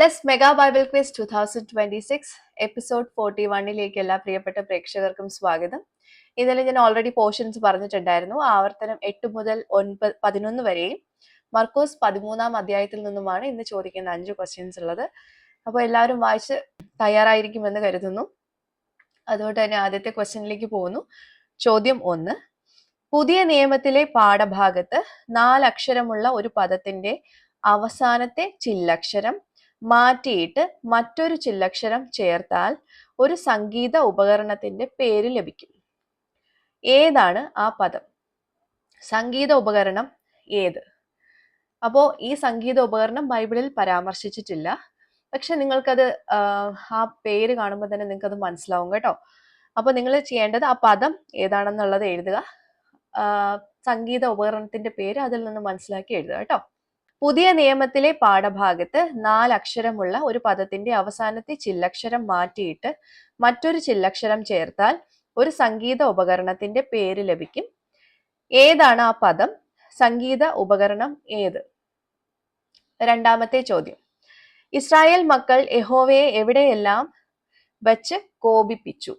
Plus mega Bible quiz 2026 episode 41ലേക്ക് എല്ലാ പ്രിയപ്പെട്ട പ്രേക്ഷകർക്കും സ്വാഗതം. ഇന്നലെ ഞാൻ ഓൾറെഡി പോർഷൻസ് പറഞ്ഞിട്ടുണ്ടായിരുന്നു. ആവർത്തനം 8 മുതൽ 11 വരെയും മർക്കോസ് 13 അധ്യായത്തിൽ നിന്നുമാണ് ഇന്ന് ചോദിക്കുന്ന 5 ക്വസ്റ്റ്യൻസ് ഉള്ളത്. അപ്പോൾ എല്ലാവരും വായിച്ച് തയ്യാറായിരിക്കുമെന്ന് കരുതുന്നു. അതുകൊണ്ട് തന്നെ ആദ്യത്തെ ക്വസ്റ്റ്യനിലേക്ക് പോകുന്നു. ചോദ്യം 1. പുതിയ നിയമത്തിലെ പാഠഭാഗത്ത് 4 അക്ഷരമുള്ള ഒരു പദത്തിന്റെ അവസാനത്തെ ചില്ലക്ഷരം മാറ്റിയിട്ട് മറ്റൊരു ചില്ലക്ഷരം ചേർത്താൽ ഒരു സംഗീത ഉപകരണത്തിന്റെ പേര് ലഭിക്കും. ഏതാണ് ആ പദം? സംഗീത ഉപകരണം ഏത്? അപ്പോ ഈ സംഗീത ഉപകരണം ബൈബിളിൽ പരാമർശിച്ചിട്ടില്ല. പക്ഷെ നിങ്ങൾക്കത് ആ പേര് കാണുമ്പോൾ തന്നെ നിങ്ങൾക്കത് മനസ്സിലാവും കേട്ടോ. അപ്പൊ നിങ്ങൾ ചെയ്യേണ്ടത് ആ പദം ഏതാണെന്നുള്ളത് എഴുതുക. സംഗീത ഉപകരണത്തിന്റെ പേര് അതിൽ നിന്ന് മനസ്സിലാക്കി എഴുതുക കേട്ടോ. പുതിയ നിയമത്തിലെ പാഠഭാഗത്ത് 4 അക്ഷരമുള്ള ഒരു പദത്തിന്റെ അവസാനത്തെ ചില്ലക്ഷരം മാറ്റിയിട്ട് മറ്റൊരു ചില്ലക്ഷരം ചേർത്താൽ ഒരു സംഗീത ഉപകരണത്തിന്റെ പേര് ലഭിക്കും. ഏതാണ് ആ പദം? സംഗീത ഉപകരണം ഏത്? രണ്ടാമത്തെ ചോദ്യം. ഇസ്രായേൽ മക്കൾ യഹോവയെ എവിടെയെല്ലാം വച്ച് കോപിപ്പിച്ചു?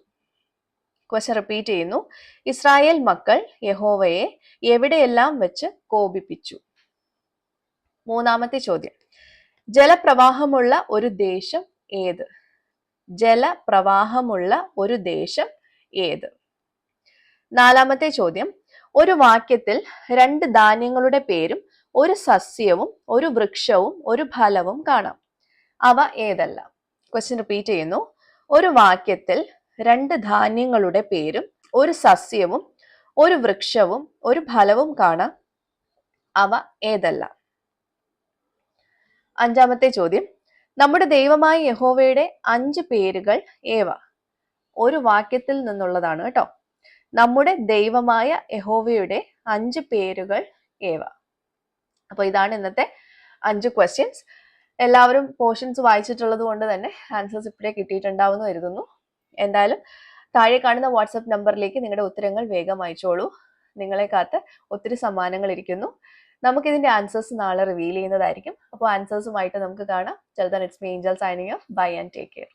ക്വസ്റ്റ്യൻ റിപ്പീറ്റ് ചെയ്യുന്നു. ഇസ്രായേൽ മക്കൾ യഹോവയെ എവിടെയെല്ലാം വെച്ച് കോപിപ്പിച്ചു? മൂന്നാമത്തെ ചോദ്യം. ജലപ്രവാഹമുള്ള ഒരു ദേശം ഏത്? ജലപ്രവാഹമുള്ള ഒരു ദേശം ഏത്? നാലാമത്തെ ചോദ്യം. ഒരു വാക്യത്തിൽ 2 ധാന്യങ്ങളുടെ പേരും ഒരു സസ്യവും ഒരു വൃക്ഷവും ഒരു ഫലവും കാണാം. അവ ഏതെല്ലാം? ക്വസ്റ്റ്യൻ റിപ്പീറ്റ് ചെയ്യുന്നു. ഒരു വാക്യത്തിൽ 2 ധാന്യങ്ങളുടെ പേരും ഒരു സസ്യവും ഒരു വൃക്ഷവും ഒരു ഫലവും കാണാം. അവ ഏതെല്ലാം? അഞ്ചാമത്തെ ചോദ്യം. നമ്മുടെ ദൈവമായ യഹോവയുടെ 5 പേരുകൾ ഏവ? ഒരു വാക്യത്തിൽ നിന്നുള്ളതാണ് കേട്ടോ. നമ്മുടെ ദൈവമായ യഹോവയുടെ 5 പേരുകൾ ഏവ? അപ്പൊ ഇതാണ് ഇന്നത്തെ 5 ക്വസ്റ്റ്യൻസ്. എല്ലാവരും പോർഷൻസ് വായിച്ചിട്ടുള്ളത് കൊണ്ട് തന്നെ ആൻസേഴ്സ് ഇപ്പോഴേ കിട്ടിയിട്ടുണ്ടാവുമെന്ന് കരുതുന്നു. എന്തായാലും താഴെ കാണുന്ന വാട്സപ്പ് നമ്പറിലേക്ക് നിങ്ങളുടെ ഉത്തരങ്ങൾ വേഗം അയച്ചോളൂ. നിങ്ങളെ കാത്ത് ഒത്തിരി സമ്മാനങ്ങൾ ഇരിക്കുന്നു. നമുക്കിതിന്റെ ആൻസേഴ്സ് നാളെ റിവീൽ ചെയ്യുന്നതായിരിക്കും. അപ്പോൾ ആൻസേഴ്സുമായിട്ട് നമുക്ക് കാണാം. Till then, it's me, Angel, signing off. Bye and take care.